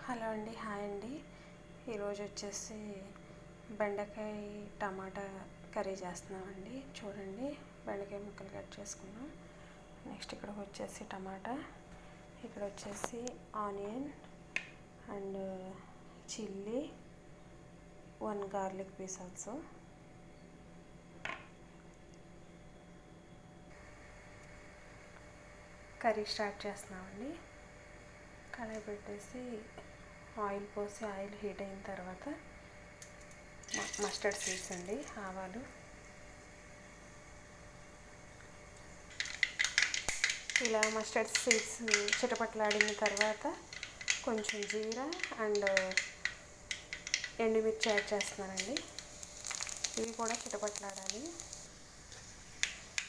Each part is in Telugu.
హలో అండి, హాయ్ అండి. ఈరోజు వచ్చేసి బెండకాయ టమాటా కర్రీ చేస్తున్నామండి. చూడండి, బెండకాయ ముక్కలు కట్ చేసుకున్నాం. నెక్స్ట్ ఇక్కడ వచ్చేసి టమాటా, ఇక్కడ వచ్చేసి onion and chilli, 1 garlic piece also. Curry start చేస్తున్నామండి. కడాయి పెట్టేసి ఆయిల్ పోసి ఆయిల్ హీట్ అయిన తర్వాత మస్టర్డ్ సీడ్స్ అండి, ఆవాలు, ఇలా మస్టర్డ్ సీడ్స్ చిటపట్లాడిన తర్వాత కొంచెం జీరా అండ్ ఎండుమిర్చి యాడ్ చేస్తున్నానండి. ఇవి కూడా చిటపట్లాడాలి.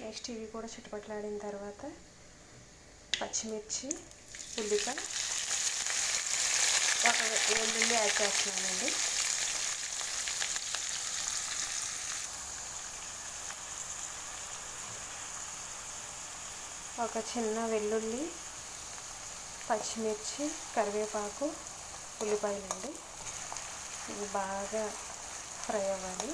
నెక్స్ట్ ఇవి కూడా చిటపట్లాడిన తర్వాత పచ్చిమిర్చి, ఉల్లిపాయ, ఒక వెల్లుల్లి యాడ్ చేస్తున్నానండి. ఒక చిన్న వెల్లుల్లి, పచ్చిమిర్చి, కరివేపాకు, ఉల్లిపాయలండి. ఇవి బాగా ఫ్రై అవ్వాలి.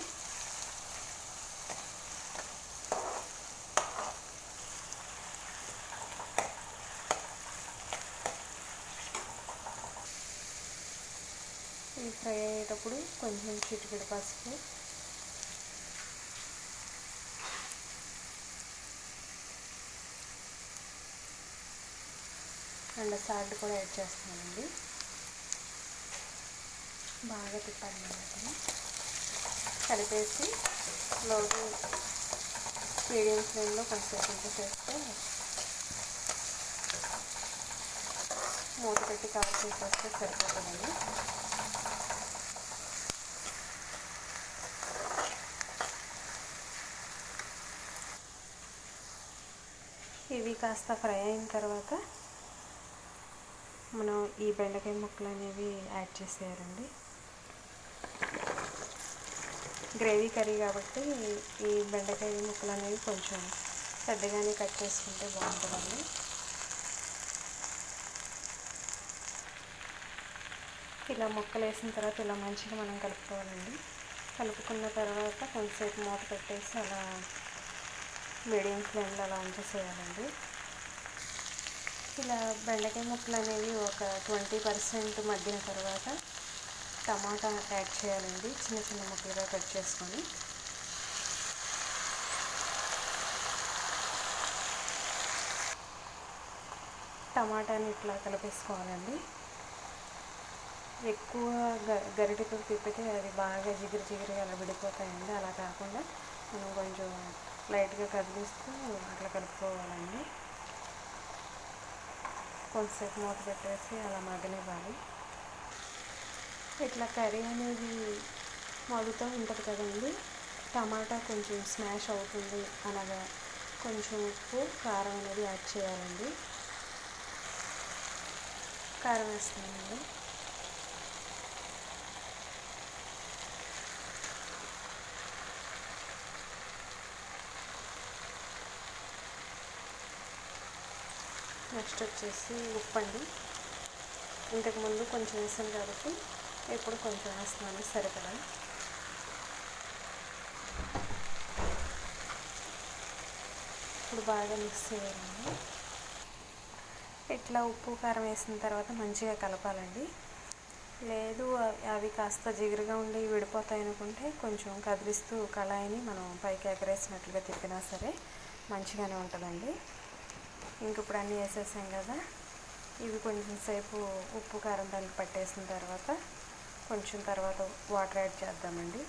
ఇవి ఫ్రై అయ్యేటప్పుడు కొంచెం చిటికెడు పసుపు, అండ్ సాల్ట్ కూడా యాడ్ చేస్తున్నానండి. బాగా తిప్పాలి వాటిని, కలిపేసి లోకి మీడియం ఫ్లేమ్లో కొంచెంసేపు చేస్తే మూత పెట్టి కవర్ చేసేస్తే సరిపోతుందండి. ఇవి కాస్త ఫ్రై అయిన తర్వాత మనం ఈ బెండకాయ ముక్కలు అనేవి యాడ్ చేసేయాలండి. గ్రేవీ కర్రీ కాబట్టి ఈ బెండకాయ ముక్కలు అనేవి కొంచెం పెద్దగానే కట్ చేసుకుంటే బాగుంటుందండి. ఇలా ముక్కలు వేసిన తర్వాత ఇలా మంచిగా మనం కలుపుకోవాలండి. కలుపుకున్న తర్వాత కొంచెంసేపు మూత పెట్టేసి అలా మీడియం ఫ్లేమ్లో అలా ఉంచేసేయాలండి. ఇలా బెండకాయ ముక్కలు అనేవి ఒక 20% మగ్గిన తర్వాత టమాటా యాడ్ చేయాలండి. చిన్న చిన్న ముక్కలుగా కట్ చేసుకొని టమాటాని ఇట్లా కలిపేసుకోవాలండి. ఎక్కువ గరిటెతో తిప్పితే అది బాగా జిగురుగా అలా విడిపోతాయండి. అలా కాకుండా మనం కొంచెం లైట్గా కదిలిస్తూ అట్లా కలుపుకోవాలండి. కొంతసేపు మూత పెట్టేసి అలా మగ్గనివ్వాలి. ఇట్లా కర్రీ అనేది మగ్గుతూ ఉంటుంది కదండి, టమాటా కొంచెం స్మాష్ అవుతుంది అనగా కొంచెం ఉప్పు, కారం అనేది యాడ్ చేయాలండి. కారం వేస్తామండి. నెక్స్ట్ వచ్చేసి ఉప్పు అండి. ఇంతకుముందు కొంచెం వేసాను కాబట్టి ఇప్పుడు కొంచెం వేస్తున్నాను సరిపడా. ఇప్పుడు బాగా మిక్స్ చేయాలండి. ఇట్లా ఉప్పు కారం వేసిన తర్వాత మంచిగా కలపాలండి. లేదు అవి కాస్త జిగురుగా ఉండి విడిపోతాయి అనుకుంటే కొంచెం కదిలిస్తూ కళాయిని మనం పైకి ఎగరేసినట్లుగా తిప్పినా సరే మంచిగానే ఉంటుందండి. ఇంక ఇప్పుడు అన్నీ వేసేసాం కదా, ఇవి కొంచెం సేపు ఉప్పు కారం దానికి పట్టేసిన తర్వాత కొంచెం తర్వాత వాటర్ యాడ్ చేద్దామండి.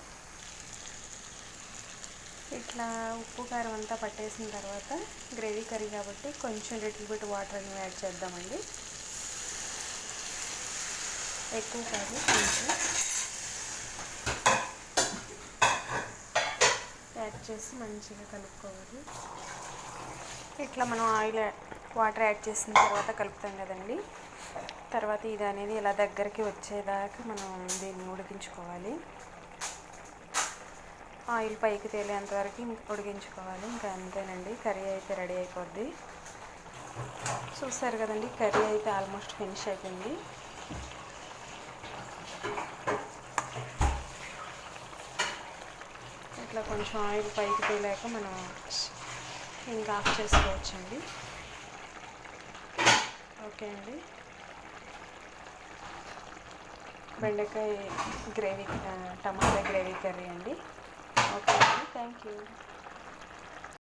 ఇట్లా ఉప్పు కారం అంతా పట్టేసిన తర్వాత గ్రేవీ కర్రీ కాబట్టి కొంచెం లిటిల్ బిట్ వాటర్ అనేవి యాడ్ చేద్దామండి. ఎక్కువ కాదు, కొంచెం యాడ్ చేసి మంచిగా కలుపుకోవాలి. ఇట్లా మనం వాటర్ యాడ్ చేసిన తర్వాత కలుపుతాం కదండి. తర్వాత ఇది అనేది ఇలా దగ్గరికి వచ్చేదాకా మనం దీన్ని ఉడికించుకోవాలి. ఆయిల్ పైకి తేలేంతవరకు ఉడికించుకోవాలి. ఇంకా అంతేనండి, కర్రీ అయితే రెడీ అయిపోద్ది. చూసారు కదండి, కర్రీ అయితే ఆల్మోస్ట్ ఫినిష్ అయిపోయింది. ఇట్లా కొంచెం ఆయిల్ పైకి తేలాక మనం ఇంకా ఆఫ్ చేసుకోవచ్చండి. ఓకే అండి, బెండకాయ గ్రేవీ, టమాటా గ్రేవీ కర్రీ అండి. ఓకే అండి, థ్యాంక్ యూ.